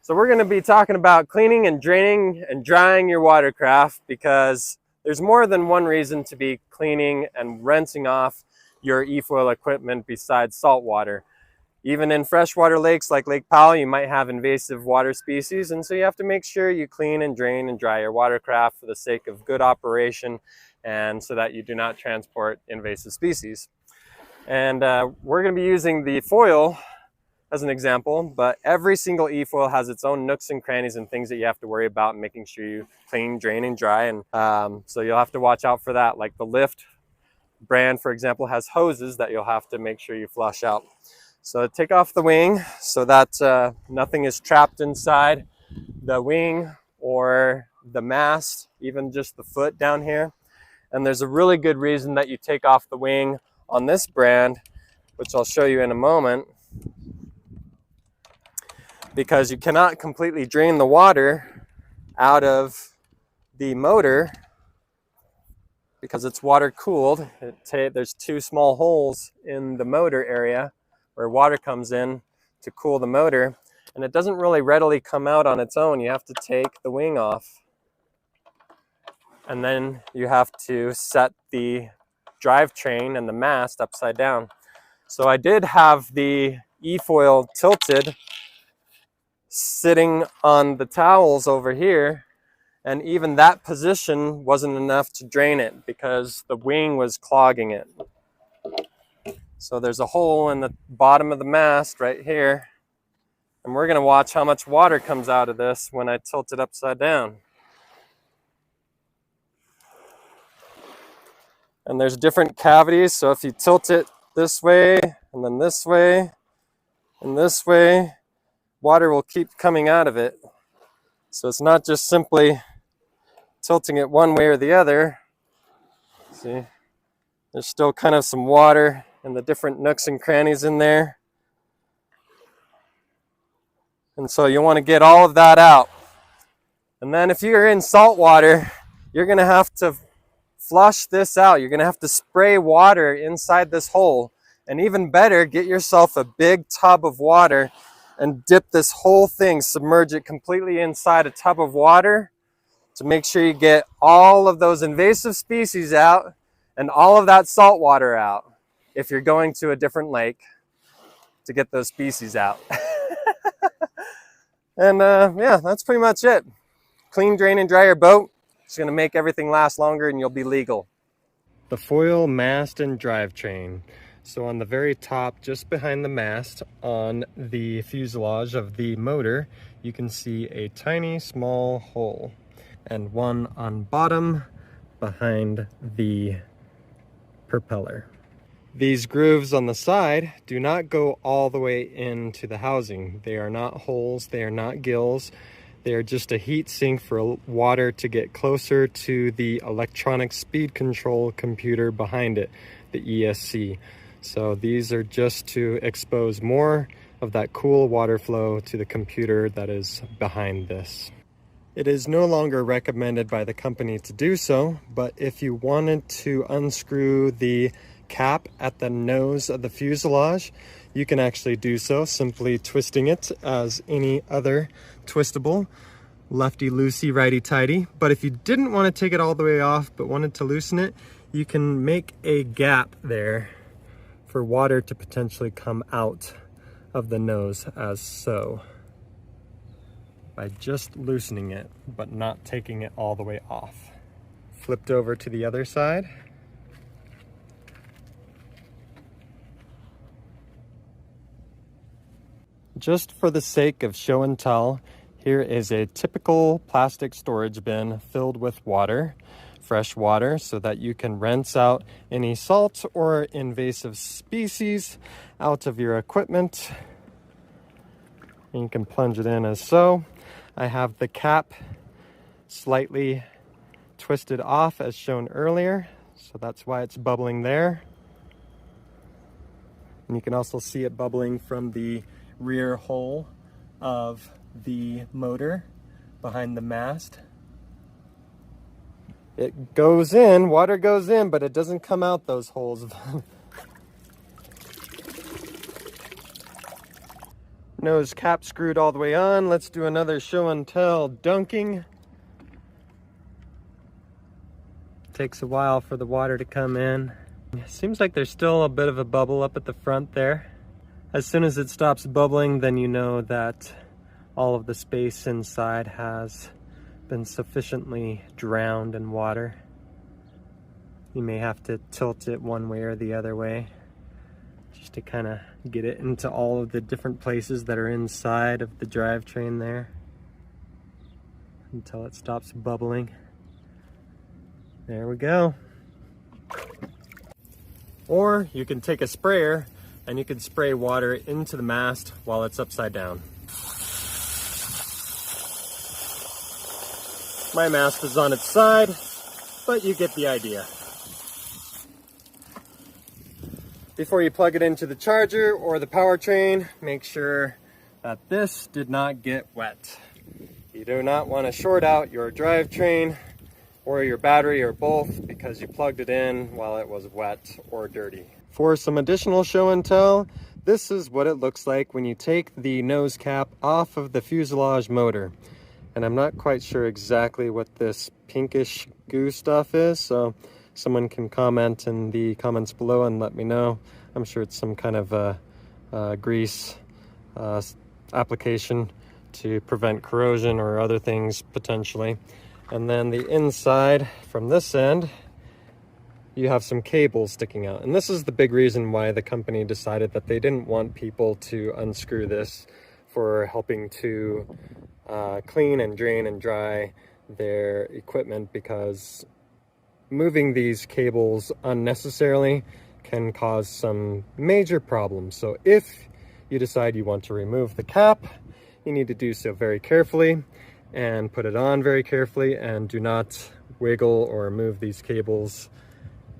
So we're going to be talking about cleaning and draining and drying your watercraft, because there's more than one reason to be cleaning and rinsing off your eFoil equipment besides salt water. Even in freshwater lakes like Lake Powell, you might have invasive water species, and so you have to make sure you clean and drain and dry your watercraft for the sake of good operation and so that you do not transport invasive species. And we're going to be using the foil as an example, but every single eFoil has its own nooks and crannies and things that you have to worry about, making sure you clean, drain, and dry. And so you'll have to watch out for that. Like the Lift brand, for example, has hoses that you'll have to make sure you flush out. So take off the wing so that nothing is trapped inside the wing or the mast, even just the foot down here. And there's a really good reason that you take off the wing on this brand, which I'll show you in a moment, because you cannot completely drain the water out of the motor because it's water cooled. There's two small holes in the motor area where water comes in to cool the motor, and it doesn't really readily come out on its own. You have to take the wing off, and then you have to set the drivetrain and the mast upside down. So I did have the eFoil tilted sitting on the towels over here, and even that position wasn't enough to drain it because the wing was clogging it. So there's a hole in the bottom of the mast right here, and we're going to watch how much water comes out of this when I tilt it upside down. And there's different cavities, so if you tilt it this way and then this way and this way, water will keep coming out of it. So it's not just simply tilting it one way or the other. See, there's still kind of some water in the different nooks and crannies in there. And so you want to get all of that out. And then if you're in salt water, you're going to have to flush this out. You're going to have to spray water inside this hole. And even better, get yourself a big tub of water and dip this whole thing, submerge it completely inside a tub of water to make sure you get all of those invasive species out and all of that salt water out if you're going to a different lake to get those species out. And yeah, that's pretty much it. Clean, drain, and dry your boat. It's going to make everything last longer and you'll be legal. The foil mast and drivetrain. So on the very top, just behind the mast, on the fuselage of the motor, you can see a tiny small hole, and one on bottom behind the propeller. These grooves on the side do not go all the way into the housing. They are not holes, they are not gills. They are just a heat sink for water to get closer to the electronic speed control computer behind it, the ESC. So these are just to expose more of that cool water flow to the computer that is behind this. It is no longer recommended by the company to do so, but if you wanted to unscrew the cap at the nose of the fuselage, you can actually do so, simply twisting it as any other twistable, lefty-loosey, righty-tighty. But if you didn't want to take it all the way off, but wanted to loosen it, you can make a gap there for water to potentially come out of the nose as so, by just loosening it, but not taking it all the way off. Flipped over to the other side. Just for the sake of show and tell, here is a typical plastic storage bin filled with water, fresh water, so that you can rinse out any salt or invasive species out of your equipment. And you can plunge it in as so. I have the cap slightly twisted off as shown earlier, so that's why it's bubbling there. And you can also see it bubbling from the rear hole of the motor behind the mast. It goes in, water goes in, but it doesn't come out those holes. Nose cap screwed all the way on. Let's do another show and tell dunking. Takes a while for the water to come in. Seems like there's still a bit of a bubble up at the front there. As soon as it stops bubbling, then you know that all of the space inside has been sufficiently drowned in water. You may have to tilt it one way or the other way just to kind of get it into all of the different places that are inside of the drivetrain there until it stops bubbling. There we go. Or you can take a sprayer and you can spray water into the mast while it's upside down. My mast is on its side, but you get the idea. Before you plug it into the charger or the powertrain, make sure that this did not get wet. You do not want to short out your drivetrain or your battery or both because you plugged it in while it was wet or dirty. For some additional show and tell, this is what it looks like when you take the nose cap off of the fuselage motor. And I'm not quite sure exactly what this pinkish goo stuff is, so someone can comment in the comments below and let me know. I'm sure it's some kind of grease application to prevent corrosion or other things potentially. And then the inside from this end, you have some cables sticking out. And this is the big reason why the company decided that they didn't want people to unscrew this for helping to clean and drain and dry their equipment, because moving these cables unnecessarily can cause some major problems. So if you decide you want to remove the cap, you need to do so very carefully and put it on very carefully, and do not wiggle or move these cables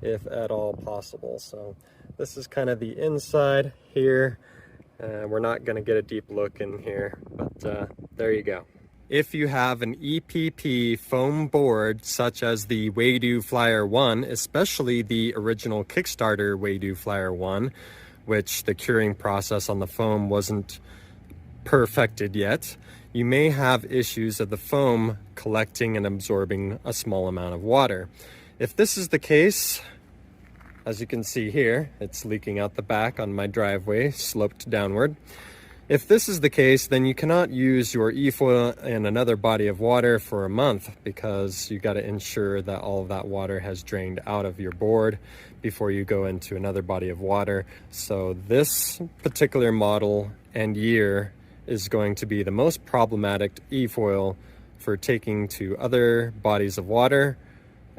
if at all possible. So this is kind of the inside here. We're not going to get a deep look in here, but there you go. If you have an EPP foam board, such as the Waydoo Flyer 1, especially the original Kickstarter Waydoo Flyer 1, which the curing process on the foam wasn't perfected yet, you may have issues of the foam collecting and absorbing a small amount of water. If this is the case, as you can see here, it's leaking out the back on my driveway, sloped downward. If this is the case, then you cannot use your eFoil in another body of water for a month, because you got to ensure that all of that water has drained out of your board before you go into another body of water. So this particular model and year is going to be the most problematic eFoil for taking to other bodies of water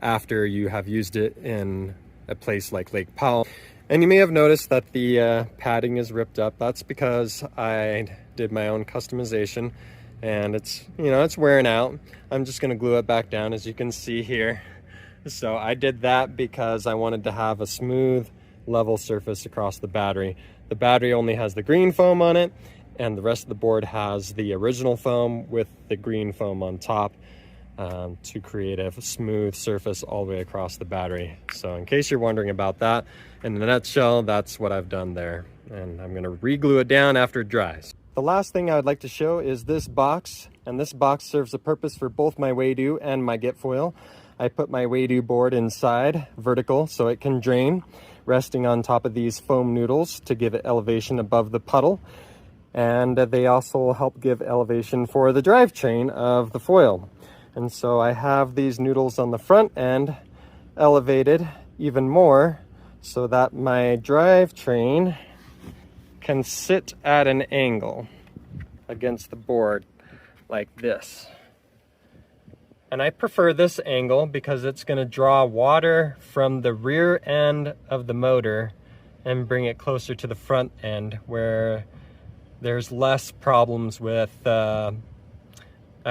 after you have used it in a place like Lake Powell. And you may have noticed that the padding is ripped up. That's because I did my own customization and it's, you know, it's wearing out. I'm just gonna glue it back down, as you can see here. So I did that because I wanted to have a smooth, level surface across the battery. The battery only has the green foam on it, and the rest of the board has the original foam with the green foam on top, to create a smooth surface all the way across the battery. So in case you're wondering about that, in a nutshell, that's what I've done there. And I'm gonna re-glue it down after it dries. The last thing I would like to show is this box, and this box serves a purpose for both my Waydoo and my Getfoil. I put my Waydoo board inside, vertical, so it can drain, resting on top of these foam noodles to give it elevation above the puddle. And they also help give elevation for the drivetrain of the foil. And so I have these noodles on the front end elevated even more so that my drivetrain can sit at an angle against the board like this. And I prefer this angle because it's going to draw water from the rear end of the motor and bring it closer to the front end, where there's less problems with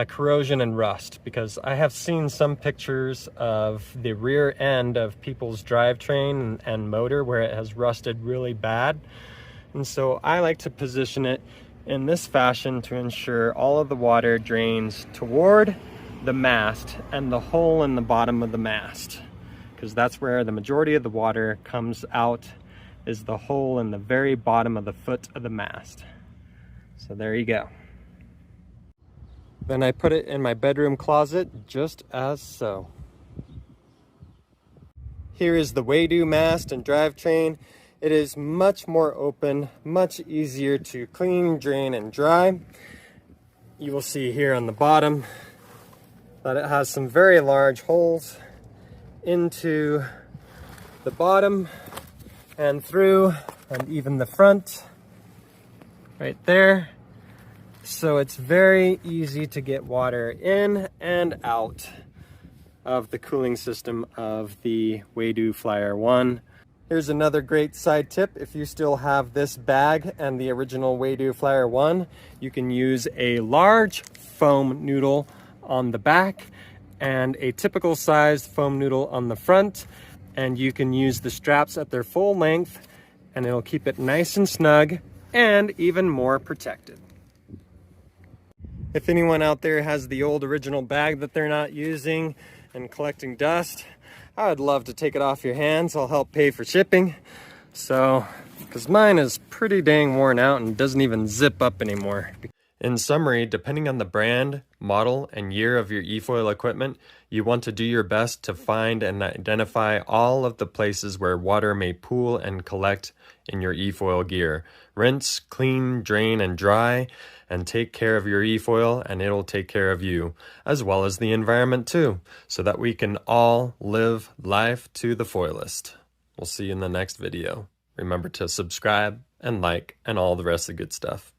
corrosion and rust, because I have seen some pictures of the rear end of people's drivetrain and motor where it has rusted really bad. And so I like to position it in this fashion to ensure all of the water drains toward the mast and the hole in the bottom of the mast, because that's where the majority of the water comes out, is the hole in the very bottom of the foot of the mast. So there you go. Then I put it in my bedroom closet just as so. Here is the Waydoo mast and drivetrain. It is much more open, much easier to clean, drain, and dry. You will see here on the bottom that it has some very large holes into the bottom and through, and even the front right there. So it's very easy to get water in and out of the cooling system of the Waydoo Flyer 1. Here's another great side tip. If you still have this bag and the original Waydoo Flyer 1, you can use a large foam noodle on the back and a typical sized foam noodle on the front, and you can use the straps at their full length and it'll keep it nice and snug and even more protected. If anyone out there has the old original bag that they're not using and collecting dust, I would love to take it off your hands. I'll help pay for shipping. So, because mine is pretty dang worn out and doesn't even zip up anymore. In summary, depending on the brand, model, and year of your eFoil equipment, you want to do your best to find and identify all of the places where water may pool and collect in your eFoil gear. Rinse, clean, drain, and dry, and take care of your eFoil, and it'll take care of you, as well as the environment too, so that we can all live life to the fullest. We'll see you in the next video. Remember to subscribe and like and all the rest of the good stuff.